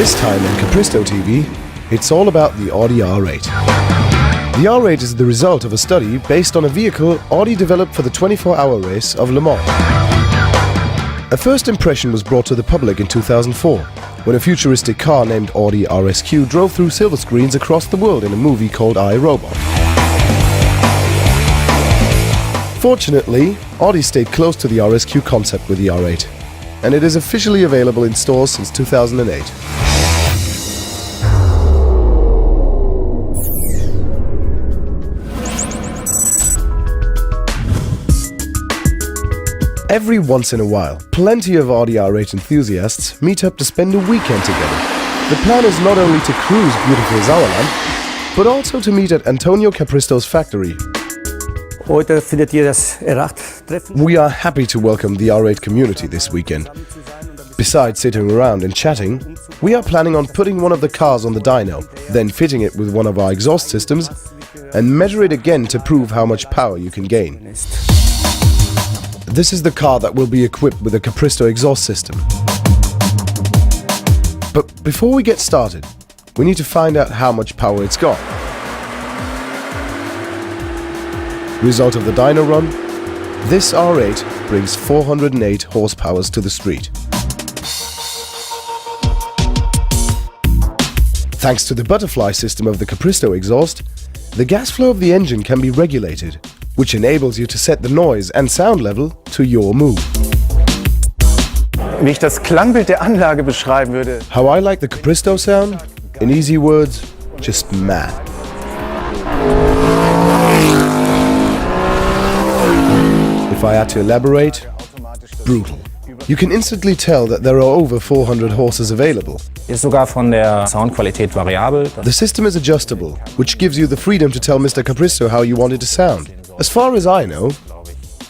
This time on Capristo TV, it's all about the Audi R8. The R8 is the result of a study based on a vehicle Audi developed for the 24-hour race of Le Mans. A first impression was brought to the public in 2004, when a futuristic car named Audi RSQ drove through silver screens across the world in a movie called I, Robot. Fortunately, Audi stayed close to the RSQ concept with the R8, and it is officially available in stores since 2008. Every once in a while, plenty of Audi R8 enthusiasts meet up to spend a weekend together. The plan is not only to cruise beautiful Sauerland, but also to meet at Antonio Capristo's factory. We are happy to welcome the R8 community this weekend. Besides sitting around and chatting, we are planning on putting one of the cars on the dyno, then fitting it with one of our exhaust systems, and measure it again to prove how much power you can gain. This is the car that will be equipped with a Capristo exhaust system. But before we get started, we need to find out how much power it's got. Result of the dyno run, this R8 brings 408 horsepower to the street. Thanks to the butterfly system of the Capristo exhaust, the gas flow of the engine can be regulated, which enables you to set the noise and sound level to your mood. Wie ich das Klangbild der Anlage beschreiben würde. How I like the Capristo sound? In easy words, just mad. If I had to elaborate, brutal. You can instantly tell that there are over 400 horses available. Ist sogar von der Soundqualität variabel. The system is adjustable, which gives you the freedom to tell Mr. Capristo how you want it to sound. As far as I know,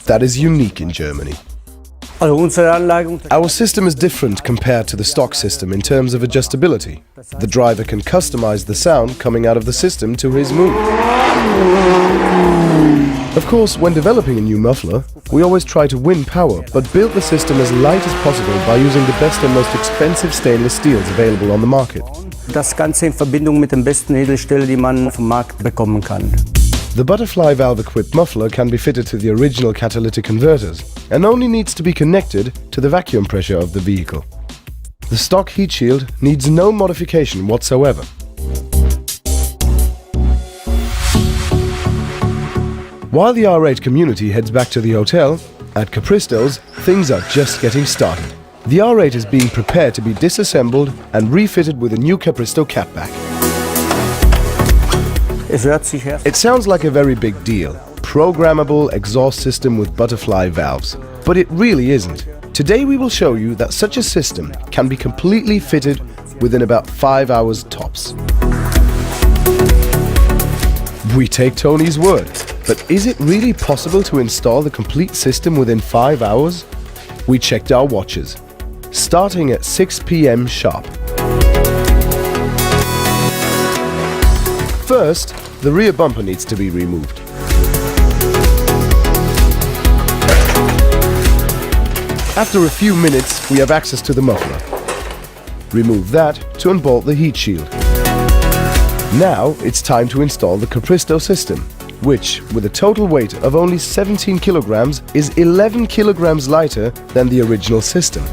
that is unique in Germany. Our system is different compared to the stock system in terms of adjustability. The driver can customize the sound coming out of the system to his mood. Of course, when developing a new muffler, we always try to win power, but build the system as light as possible by using the best and most expensive stainless steels available on the market. Das Ganze in Verbindung mit den besten Edelstählen, die man vom Markt bekommen kann. The butterfly valve-equipped muffler can be fitted to the original catalytic converters and only needs to be connected to the vacuum pressure of the vehicle. The stock heat shield needs no modification whatsoever. While the R8 community heads back to the hotel, at Capristo's, things are just getting started. The R8 is being prepared to be disassembled and refitted with a new Capristo catback. It sounds like a very big deal. Programmable exhaust system with butterfly valves. But it really isn't. Today we will show you that such a system can be completely fitted within about 5 hours tops. We take Tony's word, but is it really possible to install the complete system within 5 hours? We checked our watches. Starting at 6 p.m. sharp. First, the rear bumper needs to be removed. After a few minutes, we have access to the muffler. Remove that to unbolt the heat shield. Now it's time to install the Capristo system, which, with a total weight of only 17 kilograms, is 11 kilograms lighter than the original system.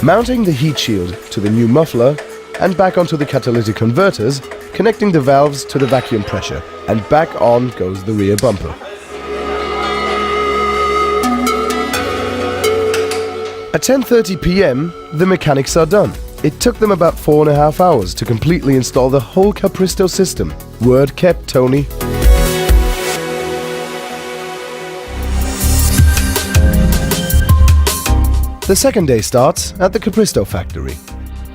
Mounting the heat shield to the new muffler and back onto the catalytic converters, connecting the valves to the vacuum pressure, and back on goes the rear bumper. At 10:30 p.m, the mechanics are done. It took them about 4.5 hours to completely install the whole Capristo system. Word kept, Tony. The second day starts at the Capristo factory.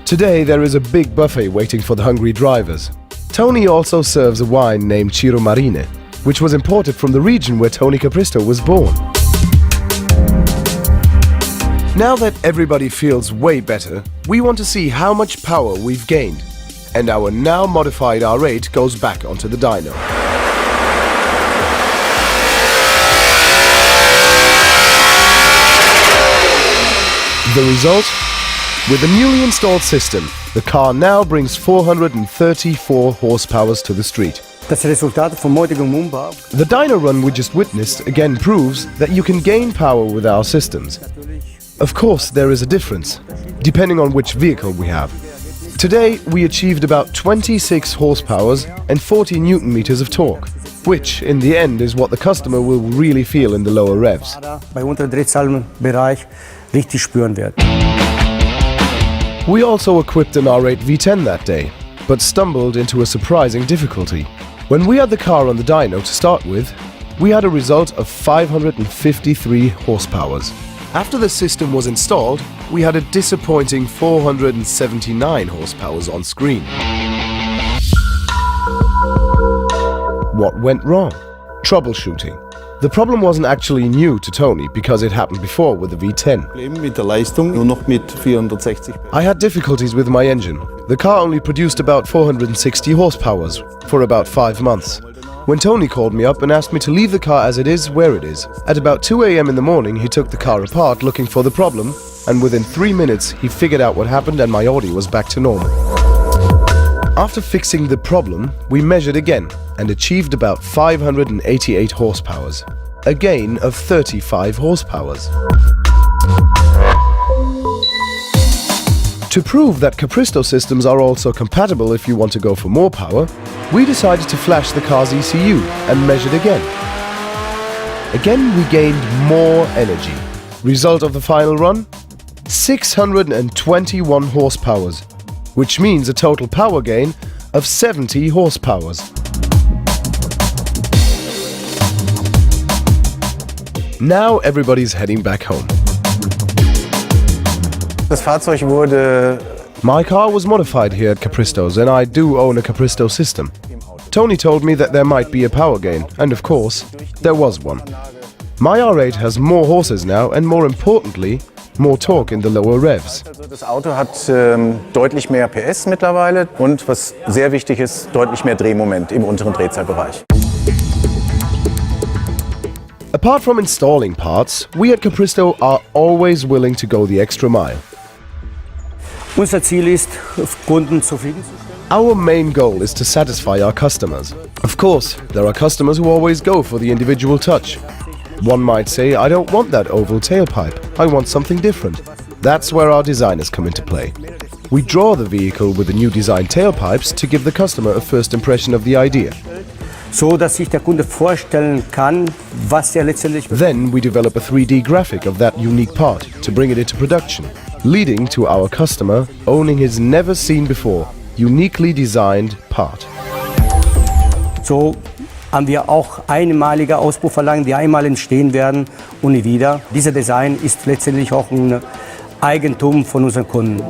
Today there is a big buffet waiting for the hungry drivers. Tony also serves a wine named Ciro Marine, which was imported from the region where Tony Capristo was born. Now that everybody feels way better, we want to see how much power we've gained. And our now modified R8 goes back onto the dyno. The result? With a newly installed system, the car now brings 434 horsepower to the street. Das Resultat vom heutigen Umbau. The dyno run we just witnessed again proves that you can gain power with our systems. Of course, there is a difference, depending on which vehicle we have. Today, we achieved about 26 horsepower and 40 newton meters of torque, which, in the end, is what the customer will really feel in the lower revs. Bei unteren Drehzahlenbereich richtig spüren wird. We also equipped an R8 V10 that day, but stumbled into a surprising difficulty. When we had the car on the dyno to start with, we had a result of 553 horsepower. After the system was installed, we had a disappointing 479 horsepower on screen. What went wrong? Troubleshooting. The problem wasn't actually new to Tony because it happened before with the V10. Mit der Leistung nur noch mit 460. I had difficulties with my engine. The car only produced about 460 horsepower for about 5 months. When Tony called me up and asked me to leave the car as it is where it is. At about 2 a.m. in the morning, he took the car apart looking for the problem, and within 3 minutes he figured out what happened and my Audi was back to normal. After fixing the problem, we measured again and achieved about 588 horsepower, a gain of 35 horsepower. To prove that Capristo systems are also compatible if you want to go for more power, we decided to flash the car's ECU and measured again. Again, we gained more energy. Result of the final run? 621 horsepower, which means a total power gain of 70 horsepower. Now everybody's heading back home. Das Fahrzeug wurde My car was modified here at Capristo's and I do own a Capristo system. Tony told me that there might be a power gain, and of course, there was one. My R8 has more horses now and more importantly, more torque in the lower revs. Also das Auto hat deutlich mehr PS mittlerweile und was sehr wichtig ist, deutlich mehr Drehmoment im unteren Drehzahlbereich. Apart from installing parts, we at Capristo are always willing to go the extra mile. Unser Ziel ist, Kunden zufriedenzustellen. Our main goal is to satisfy our customers. Of course, there are customers who always go for the individual touch. One might say, I don't want that oval tailpipe, I want something different. That's where our designers come into play. We draw the vehicle with the new design tailpipes to give the customer a first impression of the idea. So, dass sich der Kunde vorstellen kann, was er letztendlich. Then we develop a 3D graphic of that unique part to bring it into production, leading to our customer owning his never seen before, uniquely designed part. So haben wir auch einmalige Auspuffverlangen, die einmal entstehen werden und nie wieder. Dieser Design ist letztendlich auch ein Eigentum von unseren Kunden.